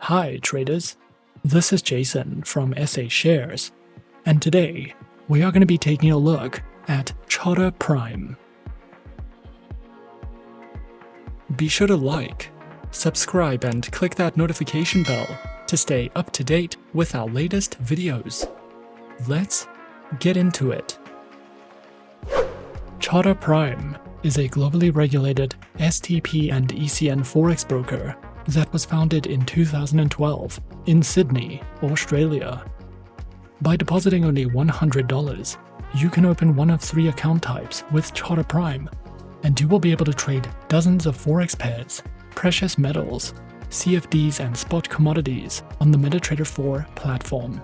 Hi traders, this is Jason from SA Shares, and today we are going to be taking a look at CharterPrime. Be sure to like, subscribe and click that notification bell to stay up to date with our latest videos. Let's get into it. CharterPrime is a globally regulated STP and ECN Forex broker that was founded in 2012 in Sydney, Australia. By depositing only $100, you can open one of 3 account types with CharterPrime, and you will be able to trade dozens of Forex pairs, precious metals, CFDs and Spot Commodities on the MetaTrader 4 platform.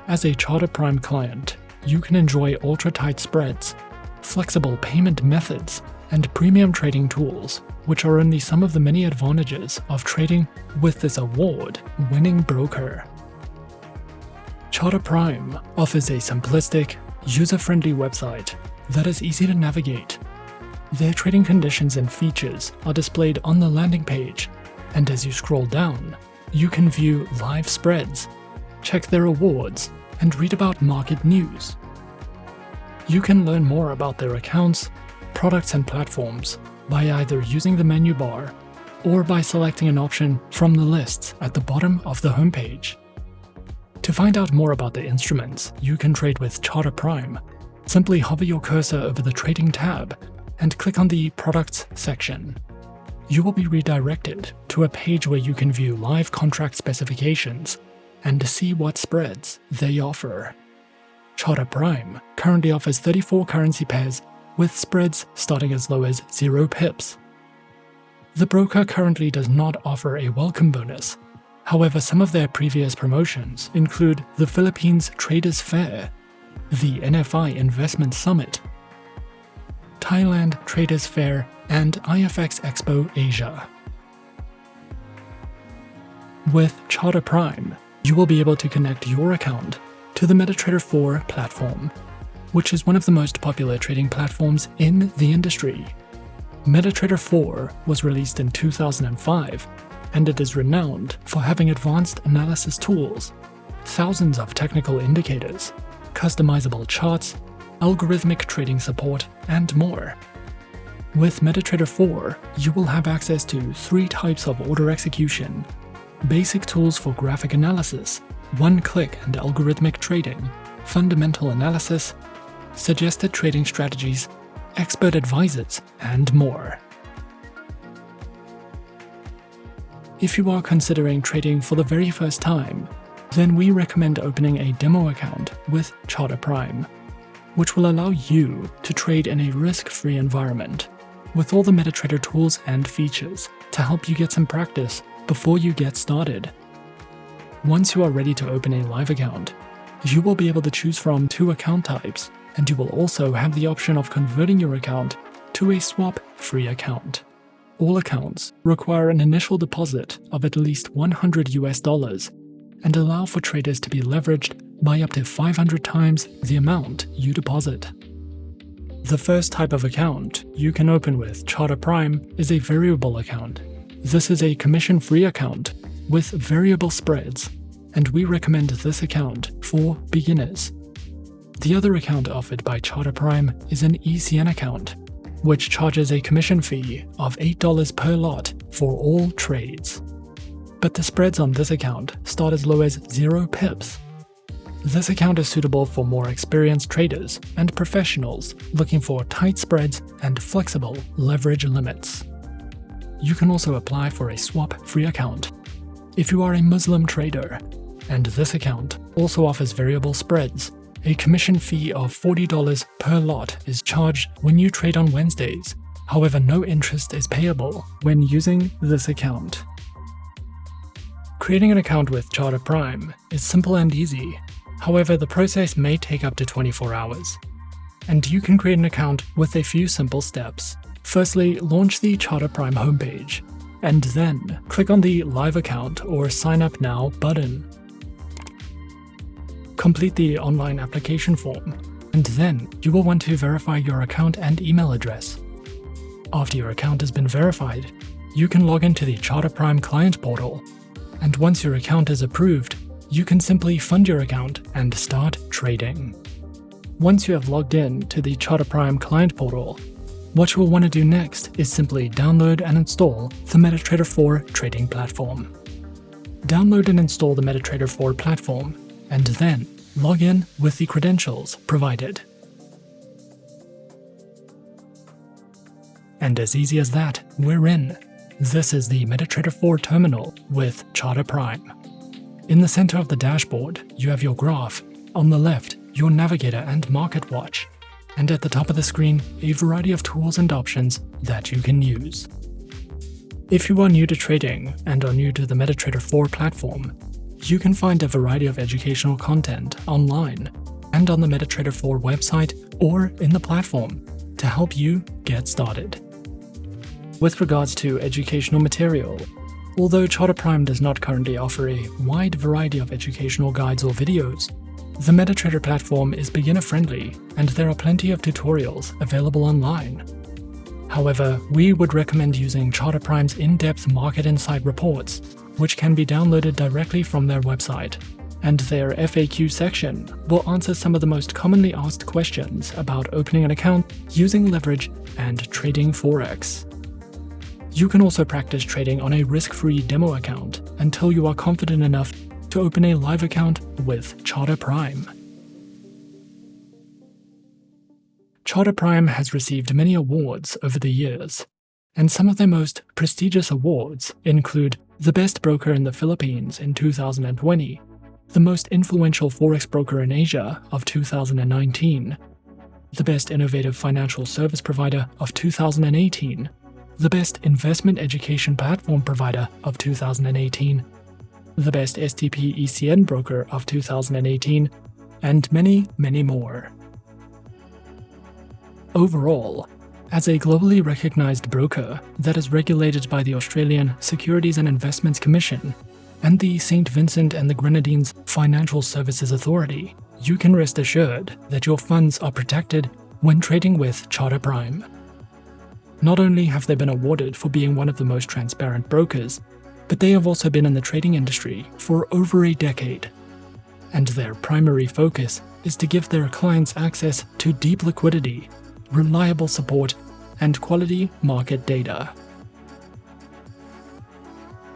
As a CharterPrime client, you can enjoy ultra-tight spreads, flexible payment methods, and premium trading tools, which are only some of the many advantages of trading with this award-winning broker. CharterPrime offers a simplistic, user-friendly website that is easy to navigate. Their trading conditions and features are displayed on the landing page, and as you scroll down, you can view live spreads, check their awards, and read about market news. You can learn more about their accounts, products, and platforms by either using the menu bar or by selecting an option from the lists at the bottom of the homepage. To find out more about the instruments you can trade with CharterPrime, simply hover your cursor over the Trading tab and click on the Products section. You will be redirected to a page where you can view live contract specifications and see what spreads they offer. CharterPrime currently offers 34 currency pairs with spreads starting as low as 0 pips. The broker currently does not offer a welcome bonus. However, some of their previous promotions include the Philippines Traders Fair, the NFI Investment Summit, Thailand Traders Fair, and IFX Expo Asia. With CharterPrime, you will be able to connect your account to the MetaTrader 4 platform, which is one of the most popular trading platforms in the industry. MetaTrader 4 was released in 2005, and it is renowned for having advanced analysis tools, thousands of technical indicators, customizable charts, algorithmic trading support, and more. With MetaTrader 4, you will have access to 3 types of order execution, basic tools for graphic analysis, one-click and algorithmic trading, fundamental analysis, suggested trading strategies, expert advisors, and more. If you are considering trading for the very first time, then we recommend opening a demo account with CharterPrime, which will allow you to trade in a risk-free environment with all the MetaTrader tools and features to help you get some practice before you get started. Once you are ready to open a live account, you will be able to choose from 2 account types, and you will also have the option of converting your account to a swap-free account. All accounts require an initial deposit of at least $100 and allow for traders to be leveraged by up to 500 times the amount you deposit. The first type of account you can open with CharterPrime is a variable account. This is a commission-free account with variable spreads, and we recommend this account for beginners. The other account offered by CharterPrime is an ECN account, which charges a commission fee of $8 per lot for all trades. But the spreads on this account start as low as 0 pips. This account is suitable for more experienced traders and professionals looking for tight spreads and flexible leverage limits. You can also apply for a swap-free account if you are a Muslim trader, and this account also offers variable spreads. A commission fee of $40 per lot is charged when you trade on Wednesdays. However, no interest is payable when using this account. Creating an account with CharterPrime is simple and easy. However, the process may take up to 24 hours. And you can create an account with a few simple steps. Firstly, launch the CharterPrime homepage, and then click on the Live Account or Sign Up Now button. Complete the online application form, and then you will want to verify your account and email address. After your account has been verified, you can log into the CharterPrime client portal And once your account is approved, you can simply fund your account and start trading. Once you have logged in to the CharterPrime client portal, what you will want to do next is simply download and install the MetaTrader 4 trading platform. Download and install the MetaTrader 4 platform, and then log in with the credentials provided. And as easy as that, we're in. This is the MetaTrader 4 terminal with CharterPrime. In the center of the dashboard, you have your graph. On the left, your navigator and market watch. And at the top of the screen, a variety of tools and options that you can use. If you are new to trading and are new to the MetaTrader 4 platform, you can find a variety of educational content online and on the MetaTrader 4 website or in the platform to help you get started. With regards to educational material, although CharterPrime does not currently offer a wide variety of educational guides or videos, the MetaTrader platform is beginner-friendly and there are plenty of tutorials available online. However, we would recommend using CharterPrime's in-depth market insight reports, which can be downloaded directly from their website, and their FAQ section will answer some of the most commonly asked questions about opening an account, using leverage, and trading Forex. You can also practice trading on a risk-free demo account until you are confident enough to open a live account with CharterPrime. CharterPrime has received many awards over the years, and some of their most prestigious awards include the Best Broker in the Philippines in 2020, the Most Influential Forex Broker in Asia of 2019, the Best Innovative Financial Service Provider of 2018, the Best Investment Education Platform Provider of 2018, the Best STP ECN Broker of 2018, and many, many more. Overall, as a globally recognized broker that is regulated by the Australian Securities and Investments Commission and the St. Vincent and the Grenadines Financial Services Authority, you can rest assured that your funds are protected when trading with CharterPrime. Not only have they been awarded for being one of the most transparent brokers, but they have also been in the trading industry for over a decade. And their primary focus is to give their clients access to deep liquidity, reliable support, and quality market data.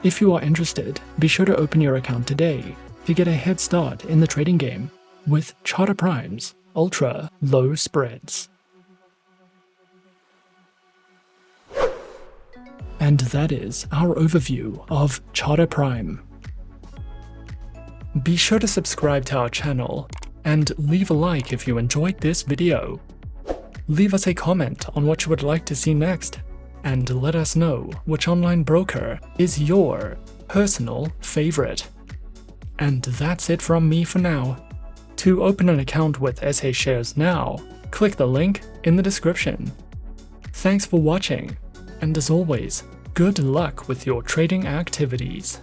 If you are interested, be sure to open your account today to get a head start in the trading game with CharterPrime's ultra low spreads. And that is our overview of CharterPrime. Be sure to subscribe to our channel and leave a like if you enjoyed this video. Leave us a comment on what you would like to see next, and let us know which online broker is your personal favorite. And that's it from me for now. To open an account with SA Shares now, click the link in the description. Thanks for watching, and as always, good luck with your trading activities.